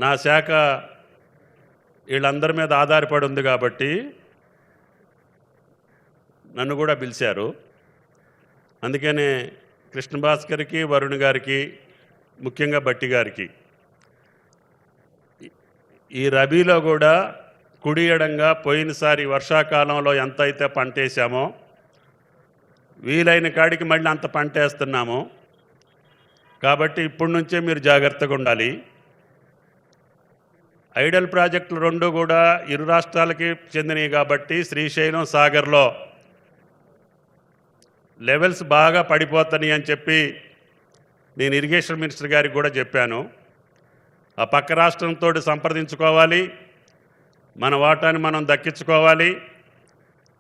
నా శాఖ వీళ్ళందరి మీద ఆధారపడి ఉంది కాబట్టి నన్ను కూడా పిలిచారు. అందుకనే కృష్ణ భాస్కర్కి, వరుణ్ గారికి, ముఖ్యంగా బట్టి గారికి ఈ రబీలో కూడా కుడియడంగా పోయినసారి వర్షాకాలంలో ఎంత అయితే పంట వేసామో వీలైన కాడికి మళ్ళీ అంత పంట వేస్తున్నాము. కాబట్టి ఇప్పటి నుంచే మీరు జాగ్రత్తగా ఉండాలి. ఐడల్ ప్రాజెక్టులు రెండు కూడా ఇరు రాష్ట్రాలకి చెందినవి కాబట్టి శ్రీశైలం, సాగర్లో లెవెల్స్ బాగా పడిపోతాయి అని చెప్పి నేను ఇరిగేషన్ మినిస్టర్ గారికి కూడా చెప్పాను. ఆ పక్క రాష్ట్రంతో సంప్రదించుకోవాలి, మన వాటాని మనం దక్కించుకోవాలి.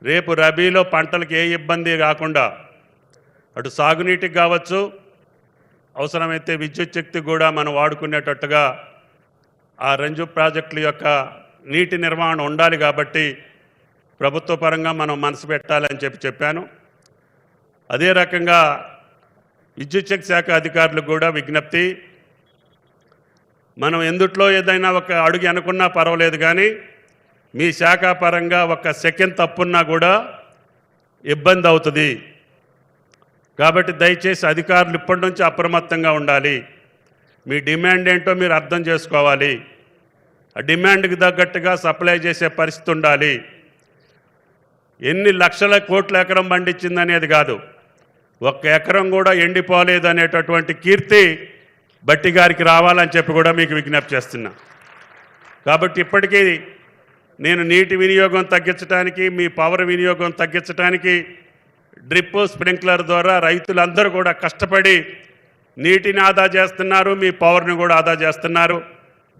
రేపు రబీలో పంటలకు ఏ ఇబ్బంది కాకుండా అటు సాగునీటికి కావచ్చు, అవసరమైతే విద్యుత్ శక్తి కూడా మనం వాడుకునేటట్టుగా ఆ రెండు ప్రాజెక్టుల యొక్క నీటి నిర్వహణ ఉండాలి. కాబట్టి ప్రభుత్వ పరంగా మనం మనసు పెట్టాలని చెప్పాను. అదే రకంగా విద్యుత్ శక్తి శాఖ అధికారులకు కూడా విజ్ఞప్తి, మనం ఎందుట్లో ఏదైనా ఒక అడుగు అనుకున్నా పర్వాలేదు, కానీ మీ శాఖ పరంగా ఒక సెకండ్ తప్పున్నా కూడా ఇబ్బంది అవుతుంది. కాబట్టి దయచేసి అధికారులు ఇప్పటి నుంచి అప్రమత్తంగా ఉండాలి. మీ డిమాండ్ ఏంటో మీరు అర్థం చేసుకోవాలి. ఆ డిమాండ్కి తగ్గట్టుగా సప్లై చేసే పరిస్థితి ఉండాలి. ఎన్ని లక్షల కోట్ల ఎకరం పండించిందనేది కాదు, ఒక్క ఎకరం కూడా ఎండిపోలేదు అనేటటువంటి కీర్తి బట్టి గారికి రావాలని చెప్పి కూడా మీకు విజ్ఞప్తి చేస్తున్నా. కాబట్టి ఇప్పటికీ నేను నీటి వినియోగం తగ్గించడానికి, మీ పవర్ వినియోగం తగ్గించడానికి డ్రిప్ స్ప్రింక్లర్ ద్వారా రైతులందరూ కూడా కష్టపడి నీటిని ఆదా చేస్తున్నారు, మీ పవర్ని కూడా ఆదా చేస్తున్నారు.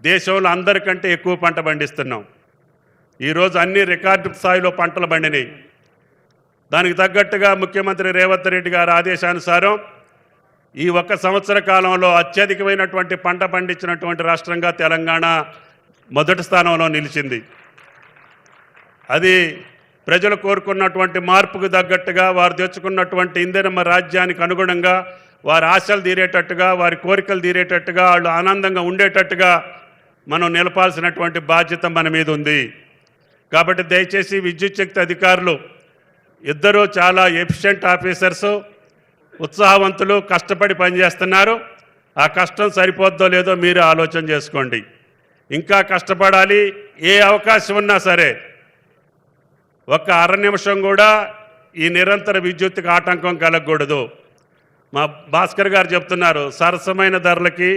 దేశంలో అందరికంటే ఎక్కువ పంట పండిస్తున్నాం. ఈరోజు అన్ని రికార్డు స్థాయిలో పంటలు పండినాయి. దానికి తగ్గట్టుగా ముఖ్యమంత్రి రేవంత్ రెడ్డి గారి ఆదేశానుసారం ఈ ఒక్క సంవత్సర కాలంలో అత్యధికమైనటువంటి పంట పండించినటువంటి రాష్ట్రంగా తెలంగాణ మొదటి స్థానంలో నిలిచింది. అది ప్రజలు కోరుకున్నటువంటి మార్పుకు తగ్గట్టుగా, వారు తెచ్చుకున్నటువంటి ఇందిరమ్మ రాజ్యానికి అనుగుణంగా, వారి ఆశలు తీరేటట్టుగా, వారి కోరికలు తీరేటట్టుగా, వాళ్ళు ఆనందంగా ఉండేటట్టుగా మనం నిలపాల్సినటువంటి బాధ్యత మన మీద ఉంది. కాబట్టి దయచేసి విద్యుత్ శక్తి అధికారులు ఇద్దరూ చాలా ఎఫిషియెంట్ ఆఫీసర్సు, ఉత్సాహవంతులు, కష్టపడి పనిచేస్తున్నారు. ఆ కష్టం సరిపోద్దో లేదో మీరు ఆలోచన చేసుకోండి. ఇంకా కష్టపడాలి. ఏ అవకాశం ఉన్నా సరే ఒక్క అర నిమిషం కూడా ఈ నిరంతర విద్యుత్తుకి ఆటంకం కలగకూడదు. మా భాస్కర్ గారు చెప్తున్నారు, సరసమైన ధరలకి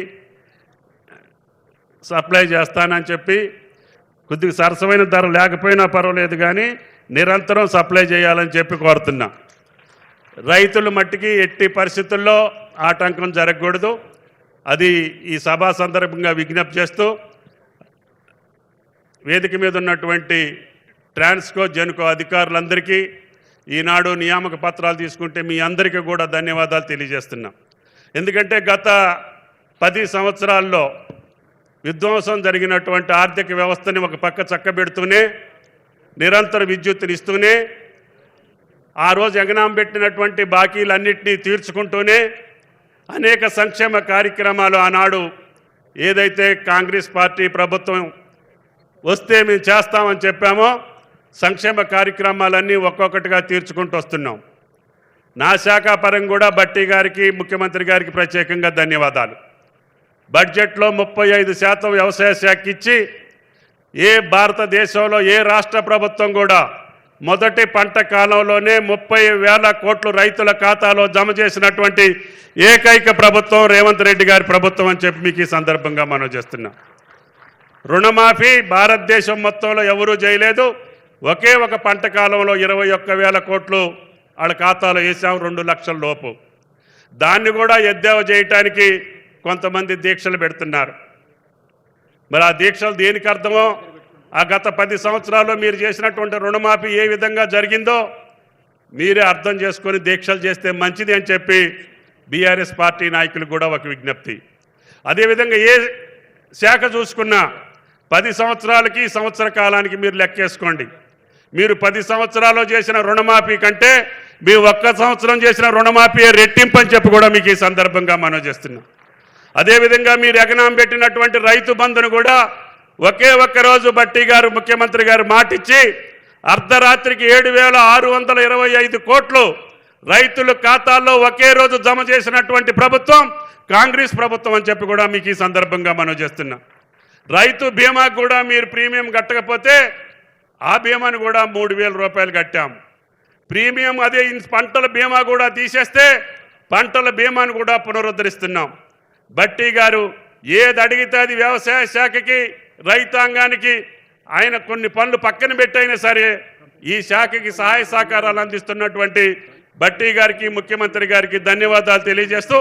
సప్లై చేస్తానని చెప్పి, కొద్దిగా సరసమైన ధర లేకపోయినా పర్వాలేదు కానీ నిరంతరం సప్లై చేయాలని చెప్పి కోరుతున్నా. రైతుల మట్టికి ఎట్టి పరిస్థితుల్లో ఆటంకం జరగకూడదు. అది ఈ సభా సందర్భంగా విజ్ఞప్తి చేస్తూ, వేదిక మీద ఉన్నటువంటి ట్రాన్స్కో, జెన్కో అధికారులందరికీ ఈనాడు నియామక పత్రాలు తీసుకుంటే మీ అందరికీ కూడా ధన్యవాదాలు తెలియజేస్తున్నాం. ఎందుకంటే గత 10 సంవత్సరాల్లో విధ్వంసం జరిగినటువంటి ఆర్థిక వ్యవస్థని ఒక పక్క చక్కబెడుతూనే, నిరంతర విద్యుత్తుని ఇస్తూనే, ఆ రోజు ఎగనాం పెట్టినటువంటి బాకీలన్నింటినీ తీర్చుకుంటూనే అనేక సంక్షేమ కార్యక్రమాలు ఆనాడు ఏదైతే కాంగ్రెస్ పార్టీ ప్రభుత్వం వస్తే మేము చేస్తామని చెప్పామో సంక్షేమ కార్యక్రమాలన్నీ ఒక్కొక్కటిగా తీర్చుకుంటూ వస్తున్నాం. నా శాఖ పరంగా కూడా బట్టి గారికి, ముఖ్యమంత్రి గారికి ప్రత్యేకంగా ధన్యవాదాలు. బడ్జెట్లో 35% వ్యవసాయ శాఖకి ఇచ్చి, ఏ భారతదేశంలో ఏ రాష్ట్ర ప్రభుత్వం కూడా మొదటి పంట కాలంలోనే 30,000 కోట్లు రైతుల ఖాతాలో జమ చేసినటువంటి ఏకైక ప్రభుత్వం రేవంత్ రెడ్డి గారి ప్రభుత్వం అని చెప్పి మీకు ఈ సందర్భంగా మనం చేస్తున్నాం. రుణమాఫీ భారతదేశం మొత్తంలో ఎవరూ చేయలేదు. ఒకే ఒక పంట కాలంలో 21,000 కోట్లు వాళ్ళ ఖాతాలో వేసాం, 2 లక్షల లోపు. దాన్ని కూడా ఎద్దేవా చేయటానికి కొంతమంది దీక్షలు పెడుతున్నారు. మరి ఆ దీక్షలు దేనికి అర్థమో, ఆ గత 10 సంవత్సరాల్లో మీరు చేసినటువంటి రుణమాఫీ ఏ విధంగా జరిగిందో మీరే అర్థం చేసుకొని దీక్షలు చేస్తే మంచిది అని చెప్పి బీఆర్ఎస్ పార్టీ నాయకులకు కూడా ఒక విజ్ఞప్తి. అదేవిధంగా ఏ శాఖ చూసుకున్నా 10 సంవత్సరాలకి, సంవత్సర కాలానికి మీరు లెక్కేసుకోండి. మీరు 10 సంవత్సరాల్లో చేసిన రుణమాఫీ కంటే మీ ఒక్క సంవత్సరం చేసిన రుణమాఫీ రెట్టింపు అని చెప్పి కూడా మీకు ఈ సందర్భంగా మనం చేస్తున్నాం. అదేవిధంగా మీరు ఎగనాం పెట్టినటువంటి రైతు బంధును కూడా ఒకే ఒక్క రోజు బట్టి గారు ముఖ్యమంత్రి గారు మాటిచ్చి అర్ధరాత్రికి 7,625 కోట్లు రైతుల ఖాతాల్లో ఒకే రోజు జమ చేసినటువంటి ప్రభుత్వం కాంగ్రెస్ ప్రభుత్వం అని చెప్పి కూడా మీకు ఈ సందర్భంగా మనం చేస్తున్నాం. రైతు బీమాకు కూడా మీరు ప్రీమియం కట్టకపోతే ఆ బీమాను కూడా 3,000 రూపాయలు కట్టాం. ప్రీమియం అదే పంటల బీమా కూడా తీసేస్తే పంటల బీమాను కూడా పునరుద్ధరిస్తున్నాం. బట్టి గారు ఏది అడిగితే అది వ్యవసాయ శాఖకి రైతాంగానికి ఆయన కొన్ని పనులు పక్కన పెట్టైనా సరే ఈ శాఖకి సహాయ సహకారాలు అందిస్తున్నటువంటి బట్టి గారికి ముఖ్యమంత్రి గారికి ధన్యవాదాలు తెలియజేస్తూ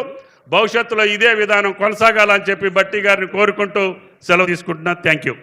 భవిష్యత్తులో ఇదే విధానం కొనసాగాలని చెప్పి బట్టి గారిని కోరుకుంటూ సెలవు తీసుకుంటున్నా. Thank you.